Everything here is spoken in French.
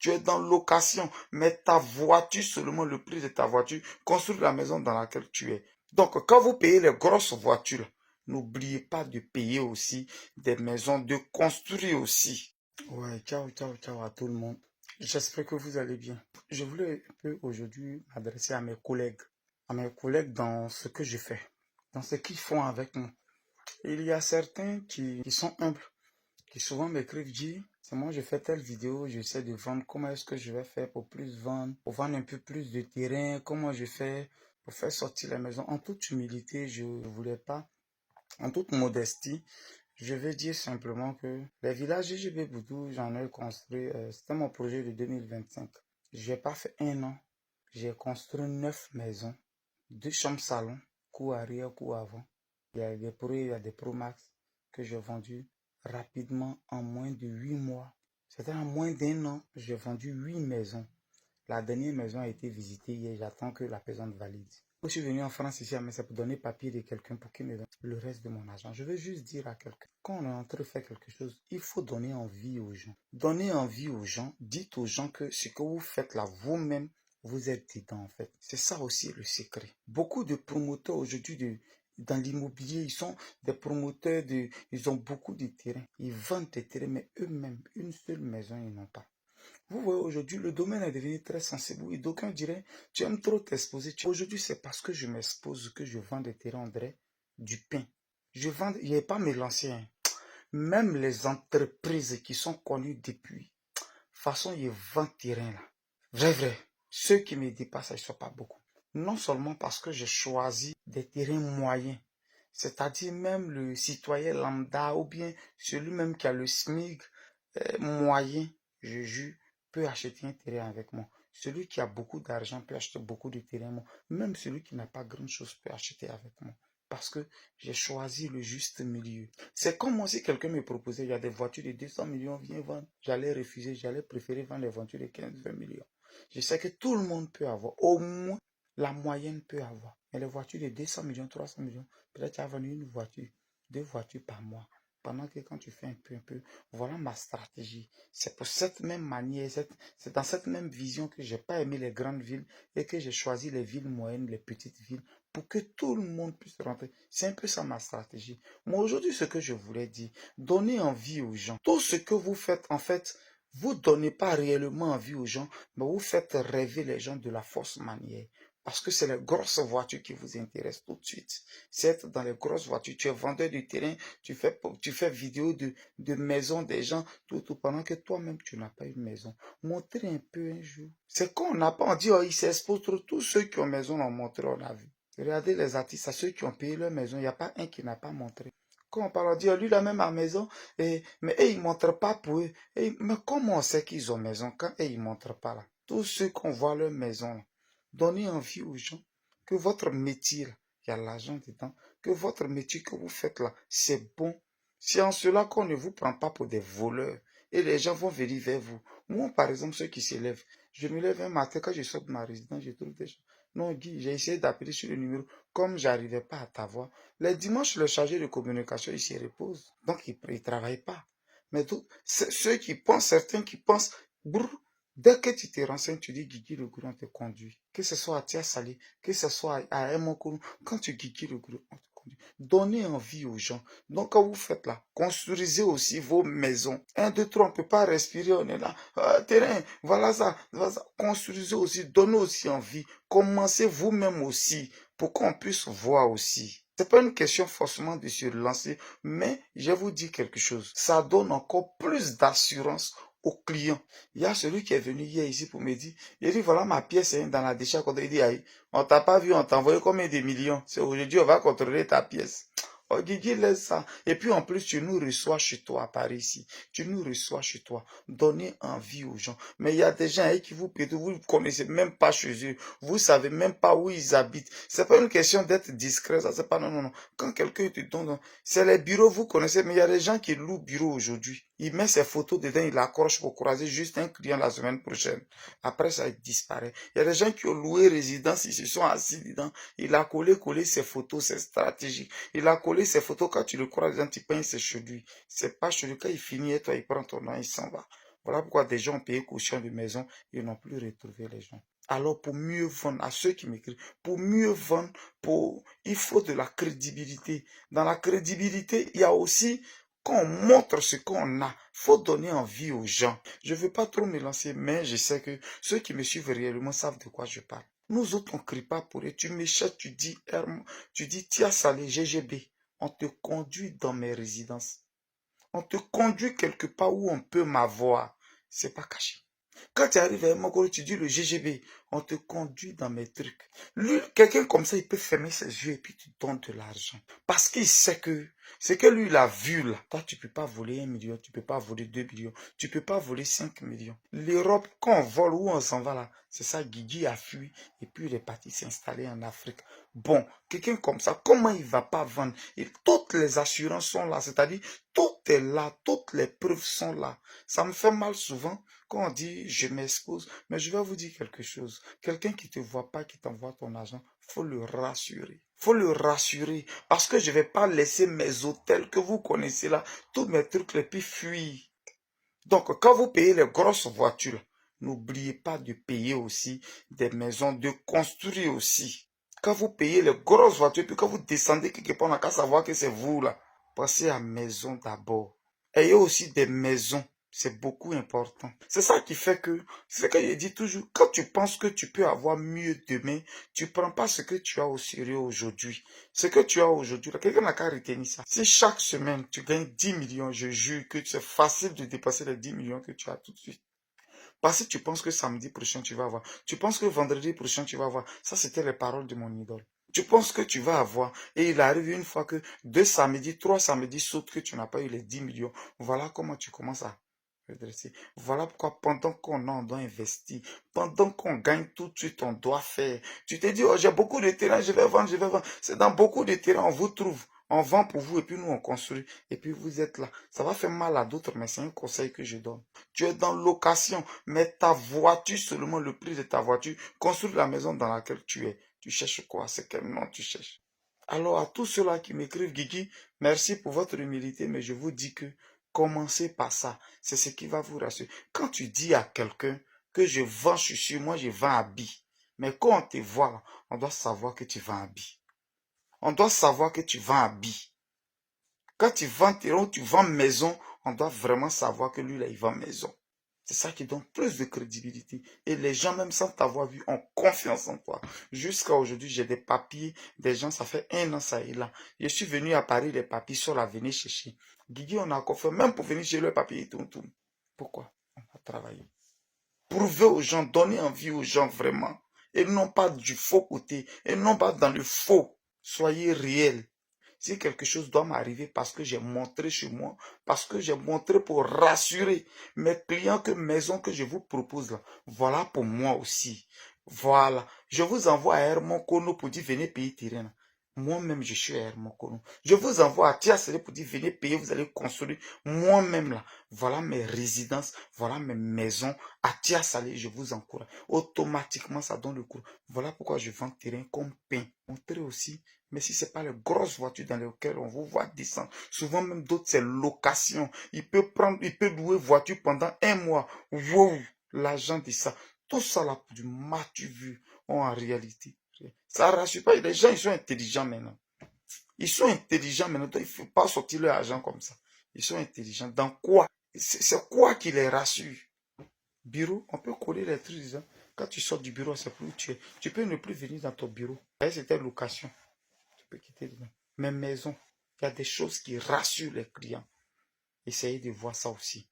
Tu es dans location, mais ta voiture, seulement le prix de ta voiture, construit la maison dans laquelle tu es. Donc, quand vous payez les grosses voitures, n'oubliez pas de payer aussi des maisons, de construire aussi. Ouais, ciao, ciao, ciao à tout le monde. J'espère que vous allez bien. Je voulais un peu aujourd'hui m'adresser à mes collègues dans ce que je fais, dans ce qu'ils font avec moi. Il y a certains qui sont humbles, qui souvent m'écrivent, dit, c'est moi, je fais telle vidéo, j'essaie de vendre, comment est-ce que je vais faire pour plus vendre, pour vendre un peu plus de terrain, comment je fais pour faire sortir la maison. En toute humilité, je ne voulais pas, en toute modestie, je vais dire simplement que les villages IGB Boudou, j'en ai construit, c'était mon projet de 2025. J'ai pas fait un an, j'ai construit 9 maisons, 2 chambres salon, cour arrière, cour avant. Il y a des Pro, il y a des Pro Max que j'ai vendus rapidement en moins de 8 mois. C'était en moins d'un an, j'ai vendu 8 maisons. La dernière maison a été visitée hier, j'attends que la personne valide. Je suis venu en France ici, mais c'est pour donner papier de quelqu'un pour qu'il me donne le reste de mon argent. Je veux juste dire à quelqu'un, quand on est en train de faire quelque chose, il faut donner envie aux gens. Donnez envie aux gens, dites aux gens que ce que vous faites là, vous-même, vous êtes dedans en fait. C'est ça aussi le secret. Beaucoup de promoteurs aujourd'hui dans l'immobilier, ils sont des promoteurs, ils ont beaucoup de terrains. Ils vendent des terrains, mais eux-mêmes, une seule maison, ils n'ont pas. Vous voyez, aujourd'hui, le domaine est devenu très sensible et d'aucuns diraient, tu aimes trop t'exposer. Aujourd'hui, c'est parce que je m'expose que je vends des terrains, on dirait, du pain. Je vends, il n'y a pas mes l'ancien. Même les entreprises qui sont connues depuis, de toute façon, ils vendent terrain là. Vrai, vrai. Ceux qui me dépassent, ils ne sont pas beaucoup. Non seulement parce que j'ai choisi des terrains moyens, c'est-à-dire même le citoyen lambda ou bien celui même qui a le SMIC moyen, je jure, peut acheter un terrain avec moi. Celui qui a beaucoup d'argent peut acheter beaucoup de terrain. Même celui qui n'a pas grand-chose peut acheter avec moi. Parce que j'ai choisi le juste milieu. C'est comme moi si quelqu'un me proposait, il y a des voitures de 200 millions, viens vendre. J'allais refuser, j'allais préférer vendre les voitures de 15-20 millions. Je sais que tout le monde peut avoir. Au moins, la moyenne peut avoir. Mais les voitures de 200 millions, 300 millions, peut-être tu as vendu une voiture, 2 voitures par mois. Pendant que quand tu fais un peu, voilà ma stratégie. C'est pour cette même manière, c'est dans cette même vision que j'ai pas aimé les grandes villes et que j'ai choisi les villes moyennes, les petites villes, pour que tout le monde puisse rentrer. C'est un peu ça ma stratégie. Moi, aujourd'hui, ce que je voulais dire, donner envie aux gens. Tout ce que vous faites, en fait, vous donnez pas réellement envie aux gens, mais vous faites rêver les gens de la fausse manière. Parce que c'est les grosses voitures qui vous intéressent tout de suite. C'est être dans les grosses voitures. Tu es vendeur du terrain, tu fais vidéo de maison des gens, tout pendant que toi-même, tu n'as pas une maison. Montrez un peu un jour. C'est qu'on n'a pas, on dit, oh, ils s'exposent trop. Tous ceux qui ont maison l'ont montré, on a vu. Regardez les artistes, à ceux qui ont payé leur maison, il n'y a pas un qui n'a pas montré. Quand on parle, on dit, oh, lui, il a même à maison, mais ils ne montrent pas pour eux. Mais comment on sait qu'ils ont maison quand ils ne montrent pas là? Tous ceux qu'on voit leur maison là. Donnez envie aux gens que votre métier, il y a l'argent dedans, que votre métier que vous faites là, c'est bon. C'est en cela qu'on ne vous prend pas pour des voleurs. Et les gens vont venir vers vous. Moi, par exemple, ceux qui se lèvent, je me lève un matin, quand je sors de ma résidence, je trouve des gens. Non, Guy, j'ai essayé d'appeler sur le numéro, comme j'arrivais pas à t'avoir. Les dimanches, le chargé de communication, il se repose. Donc, il ne travaille pas. Mais ceux qui pensent, certains qui pensent, brrr, dès que tu te renseignes, tu dis Guigui le Gourou, on te conduit. Que ce soit à Tia Sali, que ce soit à Emokourou, quand tu Guigui le Gourou, on te conduit. Donnez envie aux gens. Donc, quand vous faites là, construisez aussi vos maisons. 1, 2, 3, on ne peut pas respirer, on est là. Terrain, voilà ça, voilà ça. Construisez aussi, donnez aussi envie. Commencez vous-même aussi, pour qu'on puisse voir aussi. C'est pas une question forcément de se lancer, mais je vous dis quelque chose. Ça donne encore plus d'assurance aux clients. Il y a celui qui est venu hier ici pour me dire, il dit voilà ma pièce hein, dans la déchet. Il dit, aïe, on t'a pas vu, on t'a envoyé combien de millions. C'est aujourd'hui, on va contrôler ta pièce. Oh, Guigui, laisse ça. Et puis en plus, tu nous reçois chez toi à Paris ici. Tu nous reçois chez toi. Donnez envie aux gens. Mais il y a des gens qui vous pédent, vous ne connaissez même pas chez eux. Vous savez même pas où ils habitent. C'est pas une question d'être discret. Ça, c'est pas non, non, non. Quand quelqu'un te donne, c'est les bureaux, vous connaissez, mais il y a des gens qui louent bureau aujourd'hui. Il met ses photos dedans, il accroche pour croiser juste un client la semaine prochaine. Après, ça disparaît. Il y a des gens qui ont loué résidence, ils se sont assis dedans. Il a collé ses photos, c'est stratégique. Il a collé ses photos, quand tu le croises dedans, tu peins, c'est chez lui. C'est pas chez lui. Quand il finit, et toi, il prend ton nom, il s'en va. Voilà pourquoi des gens ont payé caution de maison et n'ont plus retrouvé les gens. Alors pour mieux vendre, à ceux qui m'écrivent, pour mieux vendre, il faut de la crédibilité. Dans la crédibilité, il y a aussi qu'on montre ce qu'on a. Faut donner envie aux gens. Je ne veux pas trop me lancer, mais je sais que ceux qui me suivent réellement savent de quoi je parle. Nous autres, on ne crie pas pour eux. Tu m'échappes, tu dis, Tia Salé, GGB. On te conduit dans mes résidences. On te conduit quelque part où on peut m'avoir. C'est pas caché. Quand tu arrives à Mokoro, tu dis le GGB, on te conduit dans mes trucs. Lui, quelqu'un comme ça, il peut fermer ses yeux et puis tu donnes de l'argent. Parce qu'il sait que ce que lui, il a vu là. Toi, tu peux pas voler 1 million, tu peux pas voler 2 millions, tu peux pas voler 5 millions. L'Europe, quand on vole, où on s'en va là, c'est ça, Guigui a fui et puis il est parti s'installer en Afrique. Bon, quelqu'un comme ça, comment il va pas vendre? Et toutes les assurances sont là, c'est-à-dire, tout est là, toutes les preuves sont là. Ça me fait mal souvent quand on dit je m'expose, mais je vais vous dire quelque chose. Quelqu'un qui ne te voit pas, qui t'envoie ton argent, faut le rassurer. Faut le rassurer parce que je ne vais pas laisser mes hôtels que vous connaissez là, tous mes trucs les plus fuir. Donc quand vous payez les grosses voitures, n'oubliez pas de payer aussi des maisons, de construire aussi. Quand vous payez les grosses voitures, puis quand vous descendez quelque part, on n'a qu'à savoir que c'est vous là. Pensez à maison d'abord. Ayez aussi des maisons. C'est beaucoup important. C'est ça qui fait que, c'est ce que je dis toujours, quand tu penses que tu peux avoir mieux demain, tu prends pas ce que tu as au sérieux aujourd'hui. Ce que tu as aujourd'hui, quelqu'un n'a qu'à retenir ça. Si chaque semaine tu gagnes 10 millions, je jure que c'est facile de dépasser les 10 millions que tu as tout de suite. Parce que tu penses que samedi prochain tu vas avoir, tu penses que vendredi prochain tu vas avoir. Ça, c'était les paroles de mon idole. Tu penses que tu vas avoir, et il arrive une fois que 2 samedis, 3 samedis sautent que tu n'as pas eu les 10 millions. Voilà comment tu commences à redresser. Voilà pourquoi pendant qu'on en doit investir, pendant qu'on gagne tout de suite, on doit faire. Tu te dis, oh, j'ai beaucoup de terrain, je vais vendre, je vais vendre. C'est dans beaucoup de terrain, on vous trouve. On vend pour vous et puis nous on construit. Et puis vous êtes là. Ça va faire mal à d'autres, mais c'est un conseil que je donne. Tu es dans location, mais ta voiture, seulement le prix de ta voiture, construis la maison dans laquelle tu es. Tu cherches quoi? C'est quel nom tu cherches? Alors à tous ceux-là qui m'écrivent, Guigui, merci pour votre humilité, mais je vous dis que commencez par ça. C'est ce qui va vous rassurer. Quand tu dis à quelqu'un que je vends chaussures, moi je vends habits. Mais quand on te voit, on doit savoir que tu vends habits. On doit savoir que tu vends habits. Quand tu vends terrain ou tu vends maison, on doit vraiment savoir que lui là, il vend maison. C'est ça qui donne plus de crédibilité. Et les gens, même sans t'avoir vu, ont confiance en toi. Jusqu'à aujourd'hui, j'ai des papiers, des gens, ça fait 1 an, ça est là. Je suis venu à Paris, les papiers sont là, venez chercher. Guigui, on a confiance, même pour venir chez le papier, tout. Pourquoi? On a travaillé. Prouvez aux gens, donnez envie aux gens vraiment. Et non pas du faux côté, et non pas dans le faux. Soyez réel. Si quelque chose doit m'arriver parce que j'ai montré chez moi, parce que j'ai montré pour rassurer mes clients que maison que je vous propose là, voilà pour moi aussi. Voilà. Je vous envoie à Hermon Kono pour dire venez payer terrain. Moi-même, je suis à Hermon Kono. Je vous envoie à Tiasele pour dire venez payer, vous allez construire. Moi-même là, voilà mes résidences, voilà mes maisons. À Tiasele, je vous encourage. Automatiquement, ça donne le coup. Voilà pourquoi je vends terrain comme pain. Montrez aussi. Mais si ce n'est pas les grosses voitures dans lesquelles on vous voit descendre, souvent même d'autres, c'est location. Il peut louer voiture pendant 1 mois. Wow, l'argent de ça. Tout ça là, du matu vu, en réalité. Ça ne rassure pas. Les gens, ils sont intelligents maintenant. Ils sont intelligents maintenant. Il ne faut pas sortir leur argent comme ça. Ils sont intelligents. Dans quoi? C'est quoi qui les rassure? Bureau, on peut coller les trucs. Quand tu sors du bureau, c'est plus où tu es. Tu peux ne plus venir dans ton bureau. C'était location. Tu peux quitter dedans. Mais maison, il y a des choses qui rassurent les clients. Essayez de voir ça aussi.